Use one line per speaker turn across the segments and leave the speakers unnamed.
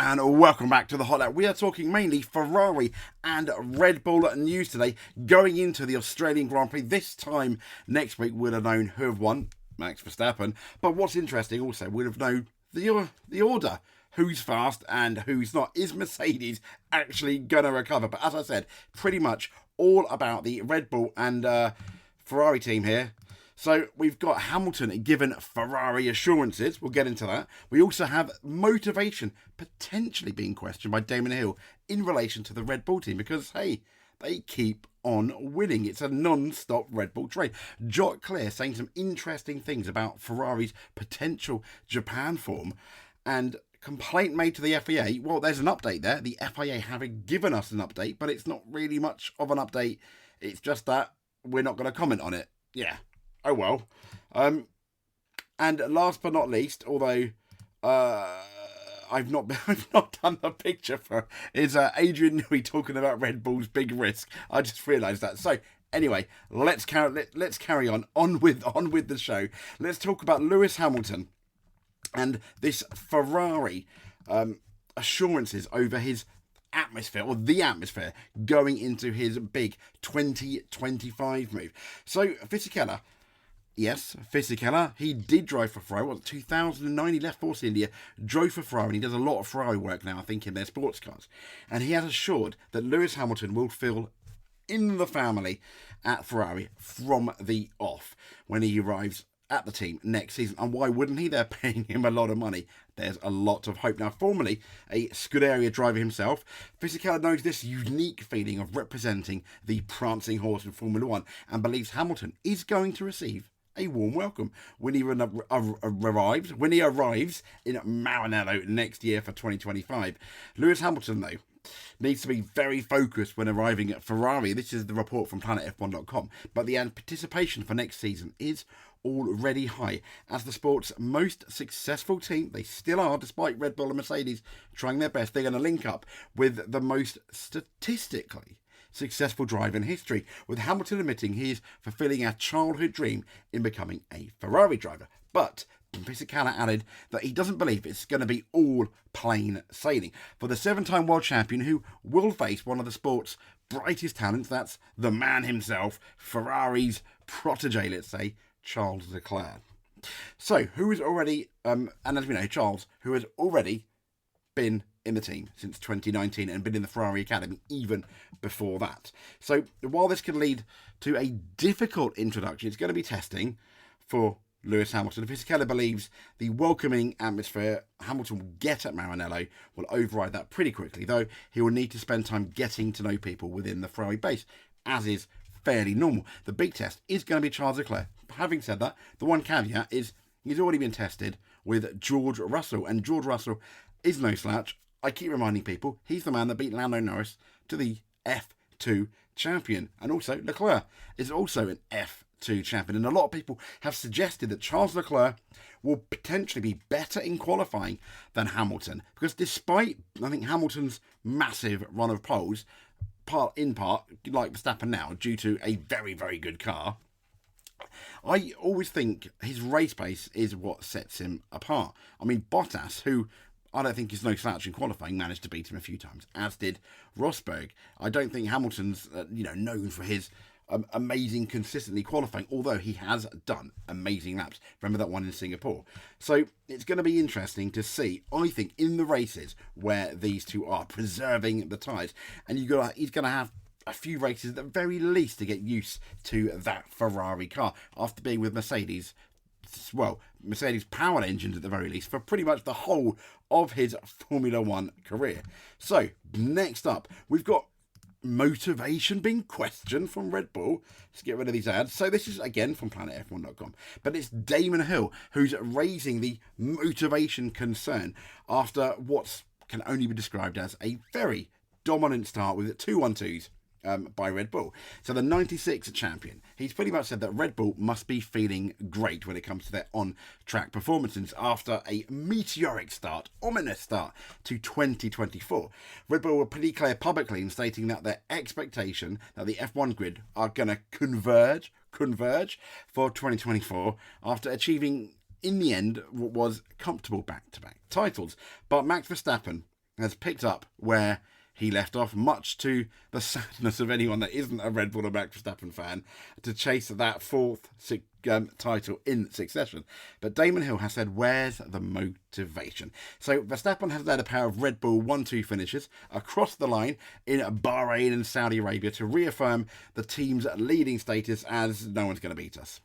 and welcome back to the Hot Lap. We are talking mainly Ferrari and Red Bull news today, going into the Australian Grand Prix. This time next week we'll have known who have won, Max Verstappen. But what's interesting also, we'll have known the order, who's fast and who's not. Is Mercedes actually going to recover? But as I said, pretty much all about the Red Bull and Ferrari team here. So we've got Hamilton given Ferrari assurances. We'll get into that. We also have motivation potentially being questioned by Damon Hill in relation to the Red Bull team because, hey, they keep on winning. It's a non-stop Red Bull train. Jock Clear saying some interesting things about Ferrari's potential Japan form, and complaint made to the FIA. Well, there's an update there. The FIA having given us an update, but it's not really much of an update. It's just that we're not going to comment on it. Yeah. Oh well. And last but not least, although I've not done the picture for, is Adrian Newey talking about Red Bull's big risk. I just realised that. So anyway, let's carry on with the show. Let's talk about Lewis Hamilton and this Ferrari assurances over his atmosphere, or the atmosphere, going into his big 2025 move. So Fisichella, he did drive for Ferrari. Well, 2009, he left Force India, drove for Ferrari, and he does a lot of Ferrari work now, I think, in their sports cars. And he has assured that Lewis Hamilton will feel in the family at Ferrari from the off when he arrives at the team next season. And why wouldn't he? They're paying him a lot of money. There's a lot of hope. Now, formerly a Scuderia driver himself, Fisichella knows this unique feeling of representing the prancing horse in Formula One and believes Hamilton is going to receive a warm welcome when he arrives in Maranello next year for 2025. Lewis Hamilton, though, needs to be very focused when arriving at Ferrari. This is the report from planetf1.com. But the anticipation for next season is already high. As the sport's most successful team, they still are, despite Red Bull and Mercedes trying their best, they're going to link up with the most statistically successful driver in history, with Hamilton admitting he is fulfilling a childhood dream in becoming a Ferrari driver. But Fisichella added that he doesn't believe it's going to be all plain sailing for the 7-time world champion, who will face one of the sport's brightest talents. That's the man himself, Ferrari's protege, let's say, Charles Leclerc. So, who is already, and as we know, Charles, who has already been in the team since 2019 and been in the Ferrari Academy even before that. So while this can lead to a difficult introduction, it's going to be testing for Lewis Hamilton. Fisichella believes the welcoming atmosphere Hamilton will get at Maranello will override that pretty quickly, though he will need to spend time getting to know people within the Ferrari base, as is fairly normal. The big test is going to be Charles Leclerc. Having said that, the one caveat is he's already been tested with George Russell, and George Russell is no slouch. I keep reminding people, he's the man that beat Lando Norris to the F2 champion. And also, Leclerc is also an F2 champion. And a lot of people have suggested that Charles Leclerc will potentially be better in qualifying than Hamilton. Because despite, I think, Hamilton's massive run of poles, in part, like Verstappen now, due to a very, very good car, I always think his race pace is what sets him apart. I mean, Bottas, who I don't think is no slouch in qualifying, managed to beat him a few times, as did Rosberg. I don't think Hamilton's known for his amazing consistently qualifying, although he has done amazing laps. Remember that one in Singapore. So it's going to be interesting to see, I think, in the races where these two are preserving the tyres. And he's going to have a few races at the very least to get used to that Ferrari car after being with Mercedes powered engines at the very least for pretty much the whole of his Formula One career. So next up, we've got motivation being questioned from Red Bull. Let's get rid of these ads. So this is again from planetf1.com, but it's Damon Hill who's raising the motivation concern after what can only be described as a very dominant start with 2-1-2s by Red Bull. So the 96 champion, he's pretty much said that Red Bull must be feeling great when it comes to their on-track performances after a meteoric start, ominous start to 2024. Red Bull were pretty clear publicly in stating that their expectation that the F1 grid are going to converge for 2024 after achieving, in the end, what was comfortable back-to-back titles. But Max Verstappen has picked up where he left off, much to the sadness of anyone that isn't a Red Bull or Max Verstappen fan, to chase that fourth title in succession. But Damon Hill has said, where's the motivation? So Verstappen has led a pair of Red Bull 1-2 finishes across the line in Bahrain and Saudi Arabia to reaffirm the team's leading status as no one's going to beat us.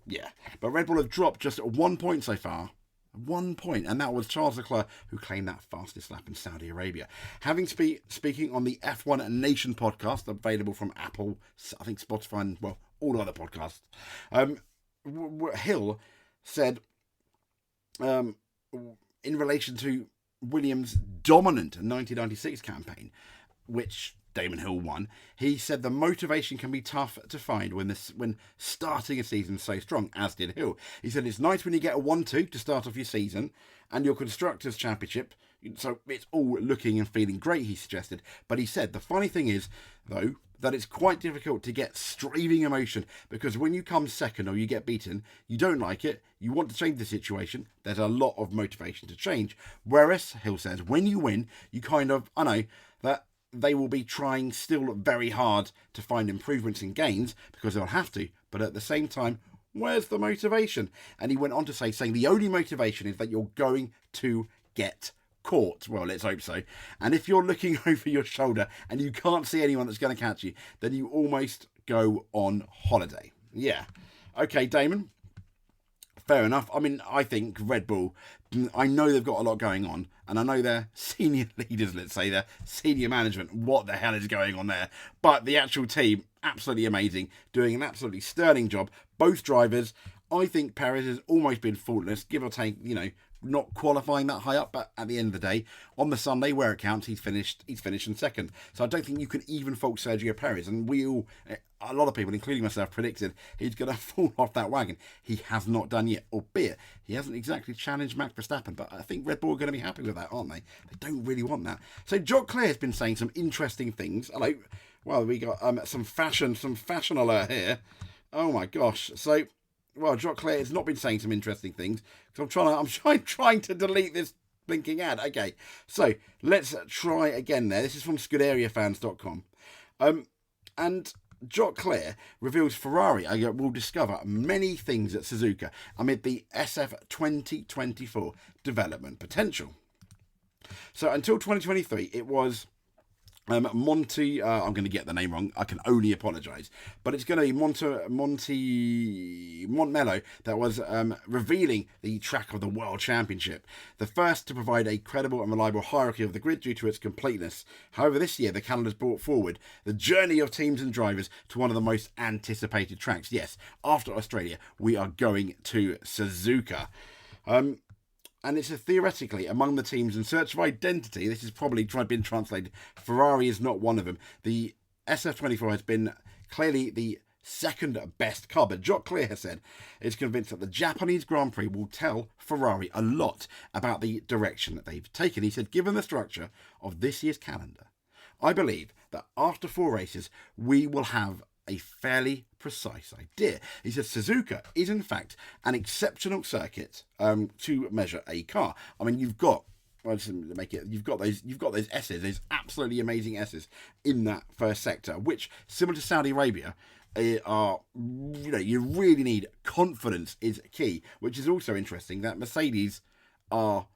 Yeah, but Red Bull have dropped just 1 point so far. 1 point, and that was Charles Leclerc who claimed that fastest lap in Saudi Arabia. Having speaking on the F1 Nation podcast, available from Apple, I think Spotify, and well, all other podcasts, Hill said, in relation to Williams' dominant 1996 campaign, which Damon Hill won, he said the motivation can be tough to find when starting a season so strong, as did Hill. He said it's nice when you get a 1-2 to start off your season and your Constructors' Championship, so it's all looking and feeling great, he suggested. But he said the funny thing is, though, that it's quite difficult to get streaming emotion, because when you come second or you get beaten, you don't like it, you want to change the situation, there's a lot of motivation to change. Whereas, Hill says, when you win, you kind of, I know, that they will be trying still very hard to find improvements and gains, because they'll have to, but at the same time, where's the motivation? And he went on to saying the only motivation is that you're going to get caught. Well, let's hope so. And if you're looking over your shoulder and you can't see anyone that's going to catch you, then you almost go on holiday. Yeah. Okay, Damon. Fair enough. I mean, I think Red Bull, I know they've got a lot going on, and I know their senior leaders, let's say, their senior management, what the hell is going on there? But the actual team, absolutely amazing, doing an absolutely sterling job. Both drivers, I think Perez has almost been faultless, give or take, not qualifying that high up, but at the end of the day, on the Sunday, where it counts, he's finished in second. So I don't think you can even fault Sergio Perez. And a lot of people, including myself, predicted he's going to fall off that wagon. He has not done yet, albeit he hasn't exactly challenged Max Verstappen, but I think Red Bull are going to be happy with that, aren't they? They don't really want that. So Jock Clare has been saying some interesting things. Hello. Well, we got some fashion alert here. Oh my gosh. So, well, Jock Clare has not been saying some interesting things, because I'm trying to delete this blinking ad. Okay, so let's try again there. This is from ScuderiaFans.com. And Jock Clare reveals Ferrari will discover many things at Suzuka amid the SF 2024 development potential. So until 2023, it was Monty, I'm going to get the name wrong, I can only apologise, but it's going to be Montmello that was revealing the track of the World Championship, the first to provide a credible and reliable hierarchy of the grid due to its completeness. However, this year the calendar's brought forward the journey of teams and drivers to one of the most anticipated tracks. Yes, after Australia, we are going to Suzuka. And it's theoretically among the teams in search of identity. This has probably been translated. Ferrari is not one of them. The SF24 has been clearly the second best car, but Jock Clare has said is convinced that the Japanese Grand Prix will tell Ferrari a lot about the direction that they've taken. He said, given the structure of this year's calendar, I believe that after 4 races, we will have a fairly precise idea. He says Suzuka is in fact an exceptional circuit to measure a car. I mean, you've got those S's, those absolutely amazing S's in that first sector, which, similar to Saudi Arabia, are, you really need confidence is key, which is also interesting that Mercedes are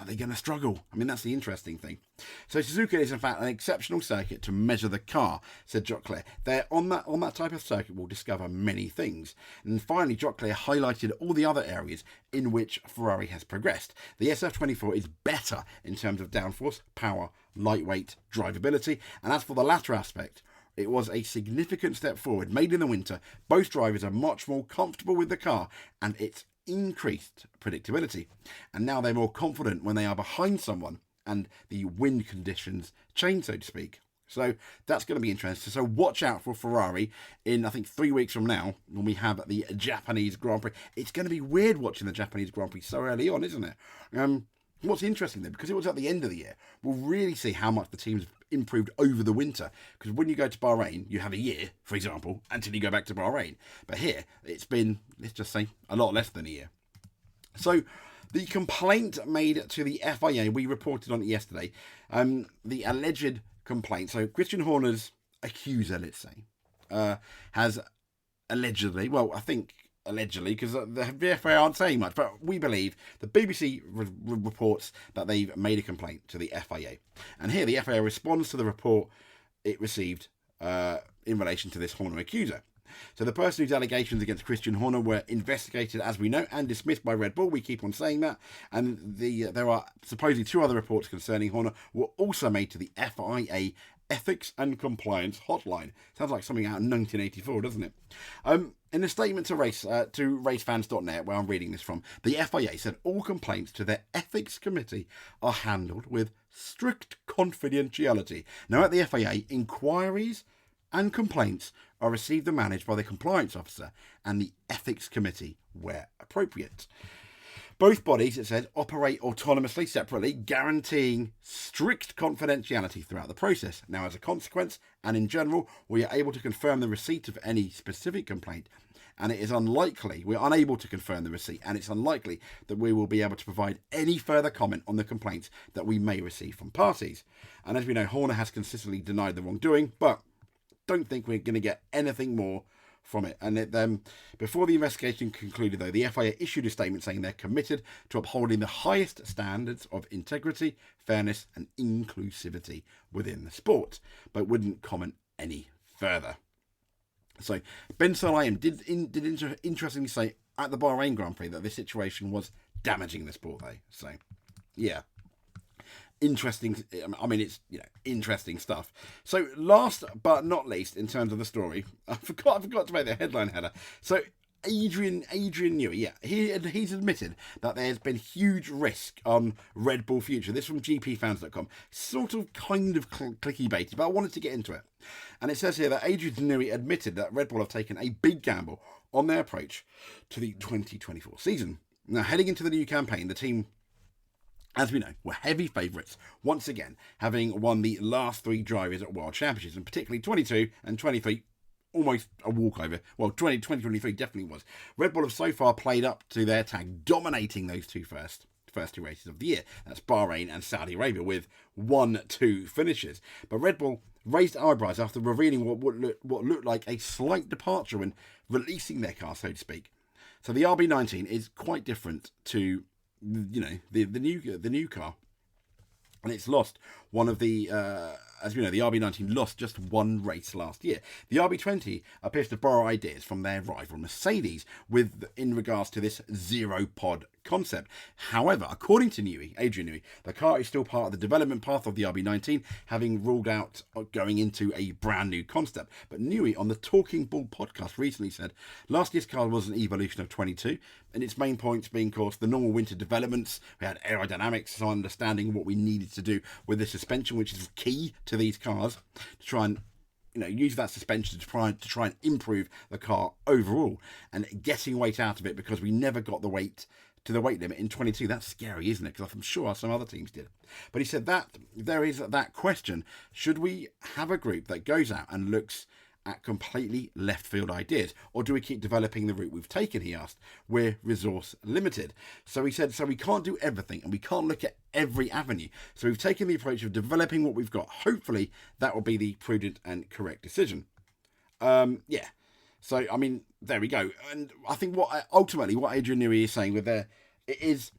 they going to struggle? I mean, that's the interesting thing. So Suzuka is in fact an exceptional circuit to measure the car, said Jock Clare. They're on that type of circuit will discover many things. And finally, Jock Clare highlighted all the other areas in which Ferrari has progressed. The SF24 is better in terms of downforce, power, lightweight, drivability, and as for the latter aspect, it was a significant step forward made in the winter. Both drivers are much more comfortable with the car, and it's increased predictability, and now they're more confident when they are behind someone and the wind conditions change, so to speak. So that's going to be interesting. So watch out for Ferrari in, I think, 3 weeks from now when we have the Japanese Grand Prix. It's going to be weird watching the Japanese Grand Prix so early on, isn't it? What's interesting though, because it was at the end of the year, we'll really see how much the team's improved over the winter. Because when you go to Bahrain, you have a year, for example, until you go back to Bahrain. But here, it's been, let's just say, a lot less than a year. So The complaint made to the FIA, we reported on it yesterday, the alleged complaint, so Christian Horner's accuser, let's say, has allegedly, well, I think allegedly, because the FIA aren't saying much, but we believe the BBC reports that they've made a complaint to the FIA. And here the FIA responds to the report it received in relation to this Horner accuser. So the person whose allegations against Christian Horner were investigated, as we know, and dismissed by Red Bull. We keep on saying that. And there are supposedly 2 other reports concerning Horner were also made to the FIA Ethics and Compliance Hotline. Sounds like something out of 1984, doesn't it? In a statement to racefans.net, where I'm reading this from, the FIA said all complaints to their ethics committee are handled with strict confidentiality. Now, at the FIA, inquiries and complaints are received and managed by the compliance officer and the ethics committee where appropriate. Both bodies, it says, operate autonomously, separately, guaranteeing strict confidentiality throughout the process. Now, as a consequence, and in general, we are able to confirm the receipt of any specific complaint, and it is unlikely, we're unable to confirm the receipt, and it's unlikely that we will be able to provide any further comment on the complaints that we may receive from parties. And as we know, Horner has consistently denied the wrongdoing, but don't think we're going to get anything more from it. And before the investigation concluded, though, the FIA issued a statement saying they're committed to upholding the highest standards of integrity, fairness and inclusivity within the sport, but wouldn't comment any further. So Ben Sulayem did interestingly say at the Bahrain Grand Prix that this situation was damaging the sport, though. So, yeah. Interesting. I mean, it's interesting stuff. So, last but not least, in terms of the story, I forgot to make the headline header. So, Adrian Newey, yeah, he's admitted that there's been huge risk on Red Bull future. This from GPFans.com. Sort of, kind of clicky baity, but I wanted to get into it. And it says here that Adrian Newey admitted that Red Bull have taken a big gamble on their approach to the 2024 season. Now, heading into the new campaign, the team, as we know, were heavy favourites, once again, having won the last 3 drivers at World Championships, and particularly 22 and 23, almost a walkover. Well, 2023 definitely was. Red Bull have so far played up to their tag, dominating those first 2 races of the year. That's Bahrain and Saudi Arabia, with 1-2 finishes. But Red Bull raised eyebrows after revealing what looked like a slight departure when releasing their car, so to speak. So the RB19 is quite different to the new car, and it's lost one of the as we know, the RB19 lost just 1 race last year. The RB20 appears to borrow ideas from their rival Mercedes in regards to this zero pod concept. However, according to Adrian Newey, the car is still part of the development path of the RB19, having ruled out going into a brand new concept. But Newey on the Talking Bull podcast recently said last year's car was an evolution of 22, and its main points being, of course, the normal winter developments. We had aerodynamics, so understanding what we needed to do with the suspension, which is key to these cars, to try and use that suspension to try and improve the car overall, and getting weight out of it, because we never got the weight to the weight limit in 22. That's scary, isn't it? Because I'm sure some other teams did. But he said that there is that question: should we have a group that goes out and looks at completely left field ideas, or do we keep developing the route we've taken? He asked. We're resource limited. So he said, so we can't do everything and we can't look at every avenue. So we've taken the approach of developing what we've got. Hopefully that will be the prudent and correct decision. Yeah. So, I mean, there we go. And I think what Adrian Newey is saying with it is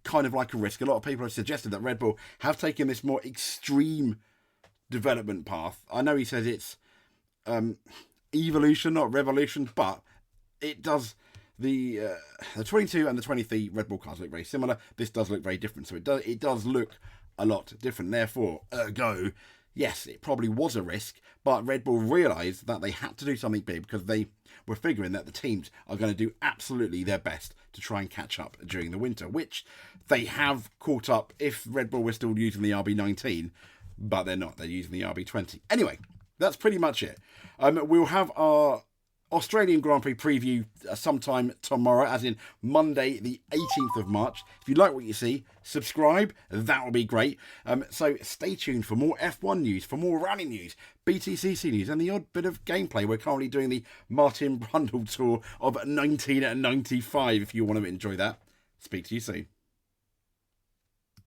kind of like a risk. A lot of people have suggested that Red Bull have taken this more extreme development path. I know he says it's evolution, not revolution, but it does. The 22 and the 23 Red Bull cars look very similar. This does look very different, so it does look a lot different. Therefore, yes, it probably was a risk, but Red Bull realised that they had to do something big, because they were figuring that the teams are going to do absolutely their best to try and catch up during the winter, which they have caught up if Red Bull were still using the RB19, but they're not. They're using the RB20. Anyway, that's pretty much it. We'll have our Australian Grand Prix preview sometime tomorrow, as in Monday the 18th of March. If you like what you see, subscribe. That will be great. So stay tuned for more F1 news, for more rally news, BTCC news, and the odd bit of gameplay. We're currently doing the Martin Brundle tour of 1995, if you want to enjoy that. Speak to you soon.